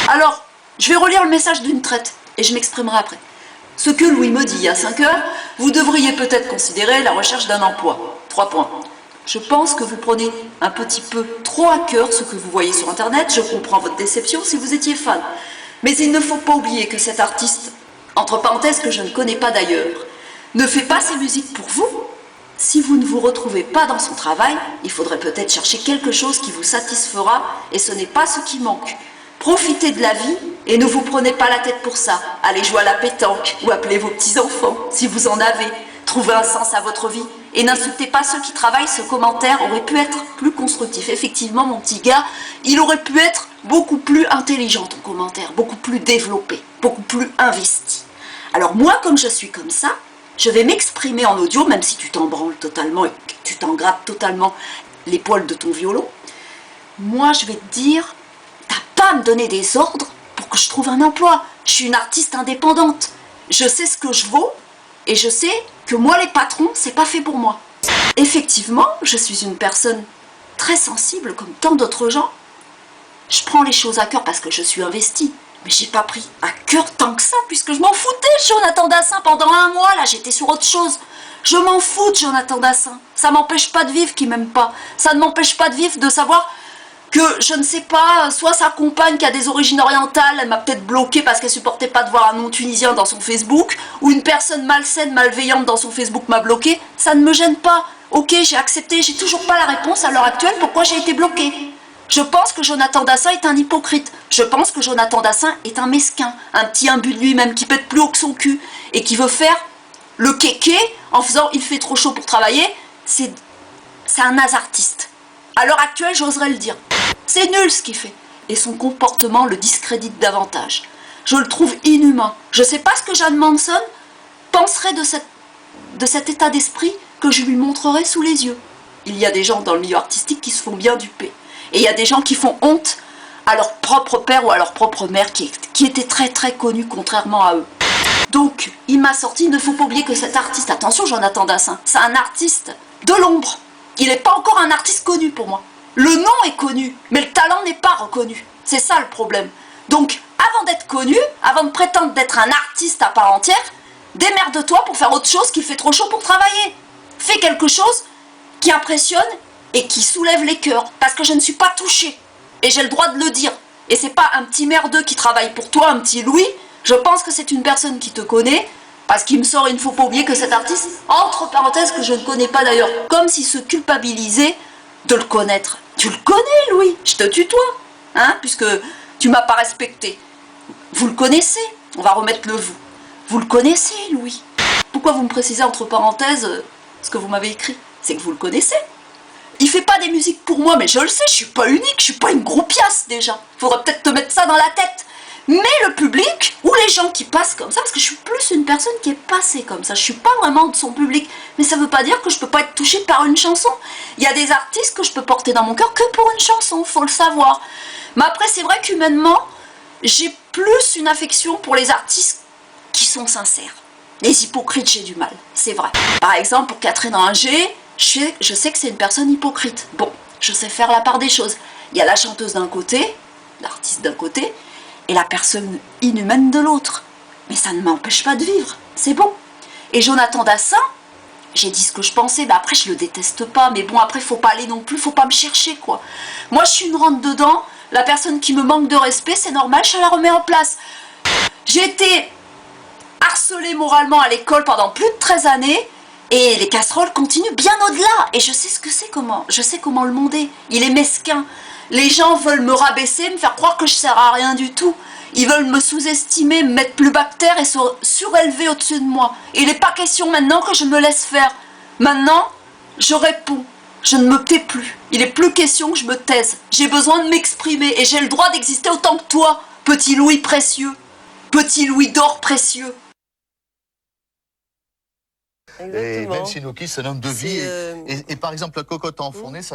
Alors, je vais relire le message d'une traite et je m'exprimerai après. Ce que Louis me dit à 5 heures, vous devriez peut-être considérer la recherche d'un emploi. 3 points. Je pense que vous prenez un petit peu trop à cœur ce que vous voyez sur Internet. Je comprends votre déception si vous étiez fan. Mais il ne faut pas oublier que cet artiste, entre parenthèses que je ne connais pas d'ailleurs, ne fait pas ses musiques pour vous. Si vous ne vous retrouvez pas dans son travail, il faudrait peut-être chercher quelque chose qui vous satisfera et ce n'est pas ce qui manque. Profitez de la vie et ne vous prenez pas la tête pour ça. Allez jouer à la pétanque ou appelez vos petits-enfants si vous en avez. Trouvez un sens à votre vie et n'insultez pas ceux qui travaillent. Ce commentaire aurait pu être plus constructif. Effectivement, mon petit gars, il aurait pu être beaucoup plus intelligent, ton commentaire, beaucoup plus développé, beaucoup plus investi. Alors moi, comme je suis comme ça, je vais m'exprimer en audio, même si tu t'en branles totalement et que tu t'en grattes totalement les poils de ton violon. Moi, je vais te dire, t'as pas à me donner des ordres pour que je trouve un emploi. Je suis une artiste indépendante. Je sais ce que je vaux et je sais que moi, les patrons, c'est pas fait pour moi. Effectivement, je suis une personne très sensible, comme tant d'autres gens. Je prends les choses à cœur parce que je suis investie. Mais j'ai pas pris à cœur tant que ça, puisque je m'en foutais de Jonathan Dassin pendant 1 mois, là, j'étais sur autre chose. Je m'en fous de Jonathan Dassin. Ça m'empêche pas de vivre qu'il m'aime pas. Ça ne m'empêche pas de vivre, de savoir que, je ne sais pas, soit sa compagne qui a des origines orientales, elle m'a peut-être bloqué parce qu'elle supportait pas de voir un nom tunisien dans son Facebook, ou une personne malsaine, malveillante dans son Facebook m'a bloqué. Ça ne me gêne pas. Ok, j'ai accepté, j'ai toujours pas la réponse à l'heure actuelle pourquoi j'ai été bloquée. Je pense que Jonathan Dassin est un hypocrite. Je pense que Jonathan Dassin est un mesquin, un petit imbu de lui-même qui pète plus haut que son cul et qui veut faire le kéké en faisant « il fait trop chaud pour travailler ». C'est un artiste. À l'heure actuelle, j'oserais le dire. C'est nul ce qu'il fait. Et son comportement le discrédite davantage. Je le trouve inhumain. Je ne sais pas ce que Jeanne Manson penserait de cet état d'esprit que je lui montrerai sous les yeux. Il y a des gens dans le milieu artistique qui se font bien duper. Et il y a des gens qui font honte à leur propre père ou à leur propre mère qui étaient très très connus contrairement à eux. Donc, il m'a sorti, il ne faut pas oublier que cet artiste, attention Jonathan Dassin, c'est un artiste de l'ombre. Il n'est pas encore un artiste connu pour moi. Le nom est connu, mais le talent n'est pas reconnu. C'est ça le problème. Donc, avant d'être connu, avant de prétendre d'être un artiste à part entière, démerde-toi pour faire autre chose qu'il fait trop chaud pour travailler. Fais quelque chose qui impressionne et qui soulève les cœurs, parce que je ne suis pas touchée, et j'ai le droit de le dire, et c'est pas un petit merdeux qui travaille pour toi, un petit Louis, je pense que c'est une personne qui te connaît, parce qu'il me sort, il ne faut pas oublier que cet artiste, entre parenthèses, que je ne connais pas d'ailleurs, comme s'il se culpabilisait de le connaître. Tu le connais, Louis, je te tutoie, hein, puisque tu m'as pas respecté. Vous le connaissez, on va remettre le vous. Vous le connaissez, Louis. Pourquoi vous me précisez entre parenthèses ce que vous m'avez écrit? C'est que vous le connaissez. Il fait pas des musiques pour moi, mais je le sais, je suis pas unique, je suis pas une groupiasse déjà. Faudrait peut-être te mettre ça dans la tête. Mais le public, ou les gens qui passent comme ça, parce que je suis plus une personne qui est passée comme ça, je suis pas vraiment de son public. Mais ça veut pas dire que je peux pas être touchée par une chanson. Il y a des artistes que je peux porter dans mon cœur que pour une chanson, faut le savoir. Mais après, c'est vrai qu'humainement, j'ai plus une affection pour les artistes qui sont sincères. Les hypocrites, j'ai du mal, c'est vrai. Par exemple, pour Catherine Ringer, je sais que c'est une personne hypocrite. Bon, je sais faire la part des choses. Il y a la chanteuse d'un côté, l'artiste d'un côté, et la personne inhumaine de l'autre. Mais ça ne m'empêche pas de vivre, c'est bon. Et Jonathan Dassin, j'ai dit ce que je pensais, mais après je le déteste pas, mais bon, après faut pas aller non plus, faut pas me chercher, quoi. Moi je suis une rentre dedans, la personne qui me manque de respect, c'est normal, je la remets en place. J'ai été harcelée moralement à l'école pendant plus de 13 années, et les casseroles continuent bien au-delà. Et je sais ce que c'est, je sais comment le monde est. Il est mesquin. Les gens veulent me rabaisser, me faire croire que je sers à rien du tout. Ils veulent me sous-estimer, me mettre plus bas que terre et se surélever au-dessus de moi. Et il n'est pas question maintenant que je me laisse faire. Maintenant, je réponds. Je ne me tais plus. Il n'est plus question que je me taise. J'ai besoin de m'exprimer et j'ai le droit d'exister autant que toi, petit Louis précieux. Petit Louis d'or précieux. Exactement. Et même si nos c'est l'un de vie. Et par exemple, la cocotte enfournée, ça